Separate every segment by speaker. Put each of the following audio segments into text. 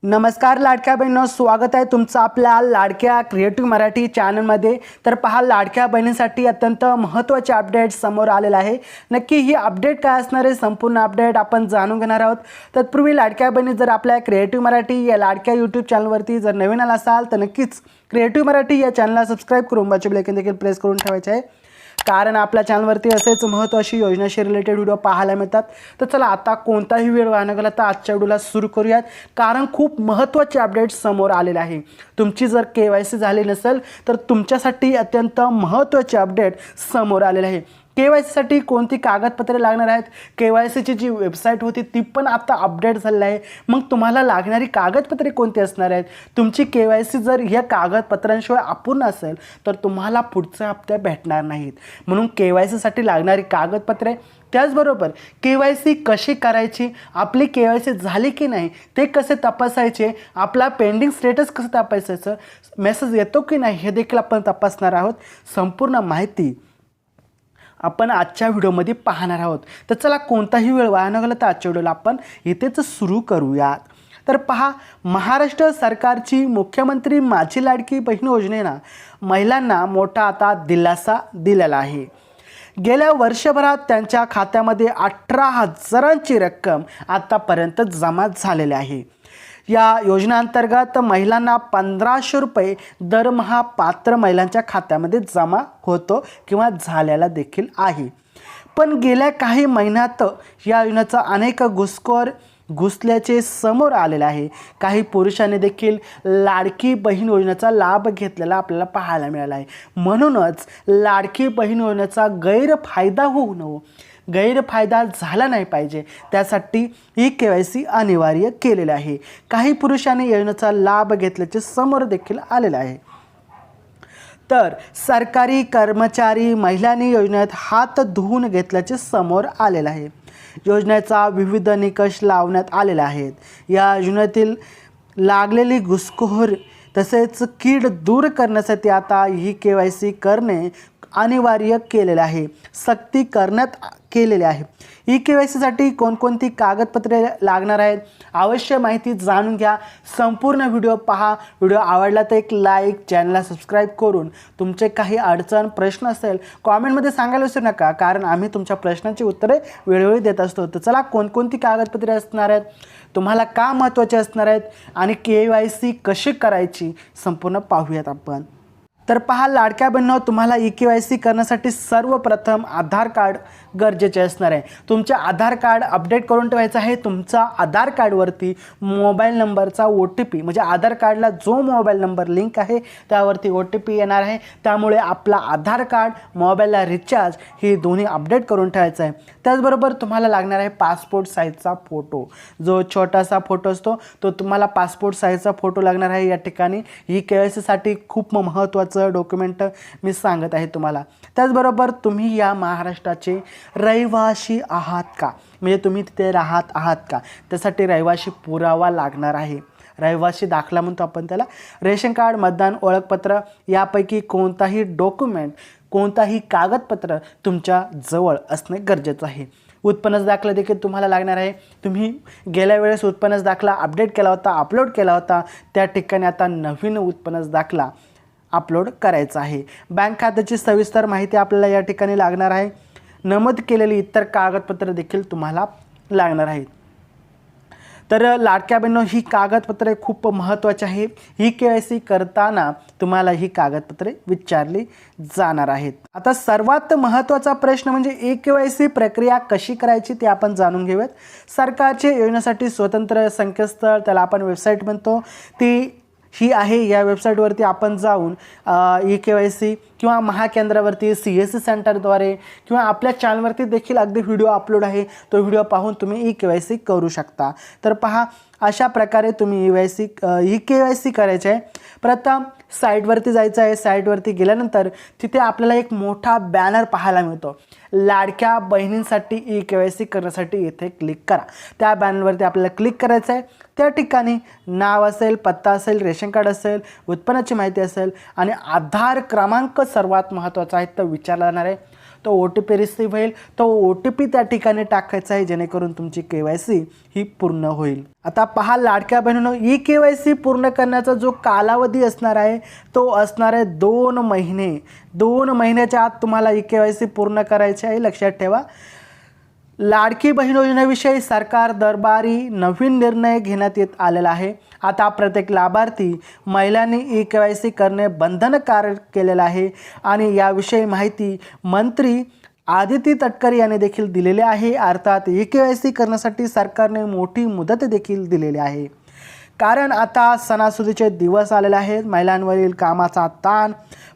Speaker 1: नमस्कार लाडक्या बहिणींनो, स्वागत आहे तुमचं आपल्या लाडक्या क्रिएटिव्ह मराठी चॅनलमध्ये। तर पहा, लाडक्या बहिणींसाठी अत्यंत महत्त्वाचे अपडेट समोर आलेलं आहे। नक्की ही अपडेट काय असणार आहे, संपूर्ण अपडेट आपण जाणून घेणार आहोत। तत्पूर्वी लाडक्या बहिणी, जर आपल्या क्रिएटिव्ह मराठी या लाडक्या यूट्यूब चॅनलवरती जर नवीन आला असाल तर नक्कीच क्रिएटिव्ह मराठी या चॅनलला सबस्क्राईब करून बाजूचे बेल आयकॉन देखील प्रेस करून ठेवायचे आहे, कारण आपल्या चॅनलवरती असेच महत्त्वाची योजनाशी रिलेटेड व्हिडिओ पाहायला मिळतात। तर चला, आता कोणताही वेळ वाया न घालवता आजच्या व्हिडिओला सुरू करूयात, कारण खूप महत्त्वाचे अपडेट समोर आलेले आहे। तुमची जर KYC झाली नसेल तर तुमच्यासाठी अत्यंत महत्त्वाचे अपडेट समोर आलेले आहे। KYC साठी कोणती कागदपत्रे लागणार आहेत, KYC ची जी वेबसाईट होती ती पण आता अपडेट झालेली आहे। मग तुम्हाला लागणारी कागदपत्रे कोणती असणार आहेत, तुमची KYC जर या कागदपत्रांशिवाय अपूर्ण असेल तर तुम्हाला पुढच्या हप्त्यात भेटणार नाहीत। म्हणून KYC साठी लागणारी कागदपत्रे, त्याचबरोबर KYC कशी करायची, आपली KYC झाली की नाही ते कसे तपासायचे, आपला पेंडिंग स्टेटस कसं तपासायचं, मेसेज येतो की नाही हे देखील आपण तपासणार आहोत। संपूर्ण माहिती आपण आजच्या व्हिडिओमध्ये पाहणार आहोत। तर चला, कोणताही वेळ वाया न घालवता आजच्या व्हिडिओला आपण इथेच सुरू करूयात। तर पहा, महाराष्ट्र सरकारची मुख्यमंत्री माझी लाडकी बहीण योजनेनं महिलांना मोठा आता दिलासा दिलेला आहे। गेल्या वर्षभरात त्यांच्या खात्यामध्ये 18,000ची रक्कम आतापर्यंत जमा झालेली आहे। या योजनेअंतर्गत महिलांना 1500 रुपये दरमहा पात्र महिलांच्या खात्यामध्ये जमा होतो किंवा झालेला देखील आहे। पण गेल्या काही महिन्यात या योजनेचा अनेक घुसखोर घुसल्याचे समोर आलेले आहे। काही पुरुषांनी देखील लाडकी बहीण योजनेचा लाभ घेतलेला आपल्याला पाहायला मिळाला आहे। म्हणूनच लाडकी बहीण योजनेचा गैरफायदा होऊ नये, गैरफायदा झाला नाही पाहिजे, त्यासाठी ही KYC अनिवार्य केलेली आहे। काही पुरुषांनी योजनेचा लाभ घेतल्याचे समोर देखील आलेले आहे। तर सरकारी कर्मचारी महिलांनी योजनेत हात धुवून घेतल्याचे समोर आलेले आहे। योजनेचा विविध निकष लावण्यात आलेले आहेत। या योजनेतील लागलेली घुसखोर तसेच कीड दूर करण्यासाठी आता ही KYC करणे अनिवार्य केलेले आहे, सक्ती करण्यात केलेली आहे। ई KYC साठी कोणकोणती कागदपत्रे लागणार आहेत, अवश्य माहिती जाणून घ्या, संपूर्ण व्हिडिओ पहा। व्हिडिओ आवडला तर एक लाईक, चॅनलला सबस्क्राईब करून तुमचे काही अडचण प्रश्न असेल कॉमेंटमध्ये सांगायला विसरू नका, कारण आम्ही तुमच्या प्रश्नांची उत्तरे वेळोवेळी देत असतो। तर चला, कोणकोणती कागदपत्रे असणार आहेत, तुम्हाला का महत्त्वाचे असणार आहेत आणि KYC कशी करायची संपूर्ण पाहूयात आपण। तर पहा लाडक्या बहिणींनो, तुम्हाला KYC करण्यासाठी सर्वप्रथम आधार कार्ड गरजेचे असणार आहे। तुमचे आधार कार्ड अपडेट करून ठेवायचं आहे। तुमचा आधार कार्डवरती मोबाईल नंबरचा OTP, म्हणजे आधार कार्डला जो मोबाईल नंबर लिंक आहे त्यावरती OTP येणार आहे। त्यामुळे आपला आधार कार्ड, मोबाईलला रिचार्ज हे दोन्ही अपडेट करून ठेवायचं आहे। त्याचबरोबर तुम्हाला लागणार आहे पासपोर्ट साईजचा फोटो, जो छोटासा फोटो असतो तो तुम्हाला पासपोर्ट साईजचा फोटो लागणार आहे। या ठिकाणी KYC साठी खूप महत्त्वाचं डॉक्युमेंट मी सांगत आहे तुम्हाला। त्याचबरोबर तुम्ही या महाराष्ट्राचे रहिवासी आहात का, म्हणजे तुम्ही तिथे राहत आहात का, त्यासाठी रहिवासी पुरावा लागणार आहे। रहिवासी दाखला म्हणतो आपण त्याला। रेशन कार्ड, मतदान ओळखपत्र यापैकी कोणताही डॉक्युमेंट, कोणताही कागदपत्र तुमच्या जवळ असणे गरजेचं आहे। उत्पन्न दाखला देखील तुम्हाला लागणार आहे। तुम्ही गेल्या वेळेस उत्पन्न दाखला अपडेट केला होता, अपलोड केला होता, त्या ठिकाणी आता नवीन उत्पन्न दाखला अपलोड करायचा आहे। बँक खात्याची सविस्तर माहिती आपल्याला या ठिकाणी लागणार आहे। नमूद केलेली इतर कागदपत्रे देखील तुम्हाला लागणार आहेत। तर लाडक्या बहिणींनो, ही कागदपत्रे खूप महत्त्वाची आहे। ही KYC करताना तुम्हाला ही कागदपत्रे विचारली जाणार आहेत। आता सर्वात महत्त्वाचा प्रश्न म्हणजे KYC प्रक्रिया कशी करायची ते आपण जाणून घेऊयात। सरकारच्या योजनेसाठी स्वतंत्र संकेतस्थळ, त्याला आपण वेबसाईट म्हणतो, ती ही आहे। या वेबसाईटवरती आपण जाऊन KYC किंवा महाकेंद्रावरती CSC सेंटरद्वारे किंवा आपल्या चॅनलवरती देखील अगदी व्हिडिओ अपलोड आहे, तो व्हिडिओ पाहून तुम्ही ई-KYC करू शकता। तर पहा, अशा प्रकारे तुम्ही ई-KYC करायचे आहे। प्रथम साईटवरती जायचं आहे। साईटवरती गेल्यानंतर तिथे आपल्याला एक मोठा बॅनर पाहायला मिळतो, लाडक्या बहिणींसाठी ई-KYC करण्यासाठी इथे क्लिक करा। त्या बॅनरवरती आपल्याला क्लिक करायचं आहे। त्या ठिकाणी नाव असेल, पत्ता असेल, रेशन कार्ड असेल, उत्पन्नाची माहिती असेल आणि आधार क्रमांक सर्वात महत्त्वाचा आहे तो विचारला जाणार आहे। तो OTP रिसीव्ह होईल, तो OTP त्या ठिकाणी टाकायचा आहे, जेणेकरून तुमची KYC ही पूर्ण होईल। आता पहा लाडक्या बहिणींनो, ई-KYC पूर्ण करण्याचा जो कालावधी असणार आहे तो असणार आहे 2 महिने। 2 महिन्याच्या आत तुम्हाला ई-KYC पूर्ण करायचे आहे, लक्षात ठेवा। लाडकी बहीण योजनेविषयी सरकार दरबारी नवीन निर्णय घेण्यात येत आलेला आहे। आता प्रत्येक लाभार्थी महिलांनी ई-KYC करणे बंधनकारक केलेलं आहे आणि याविषयी माहिती मंत्री आदिती तटकरे यांनी देखील दिलेली आहे। अर्थात ई-KYC करण्यासाठी सरकारने मोठी मुदत देखील दिलेली आहे, कारण आता सणासुदीचे दिवस आलेले आहेत। महिलांवरील कामाचा ताण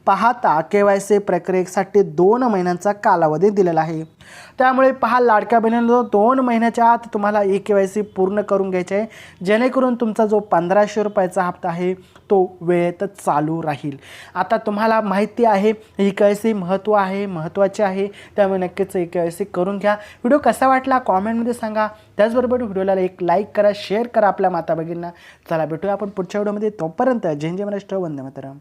Speaker 1: पाहता KYC प्रक्रियेसाठी 2 महिन्यांचा कालावधी दिलेला आहे। त्यामुळे पहा लाडक्या बहिणींनो, 2 महिन्याच्या आत तुम्हाला ई-KYC पूर्ण करून घ्यायचे आहे, जेणेकरून तुमचा जो 1500 रुपयाचा हप्ता आहे तो वेळेत चालू राहील। आता तुम्हाला माहिती आहे ई-KYC महत्त्वाचे आहे, त्यामुळे नक्कीच ई-KYC करून घ्या। व्हिडिओ कसा वाटला कॉमेंटमध्ये सांगा। त्याचबरोबर व्हिडिओला एक लाईक करा, शेअर करा आपल्या माता भगिनींना। चला भेटूया आपण पुढच्या व्हिडिओमध्ये, तोपर्यंत जय जय महाराष्ट्र, वंदे मातरम।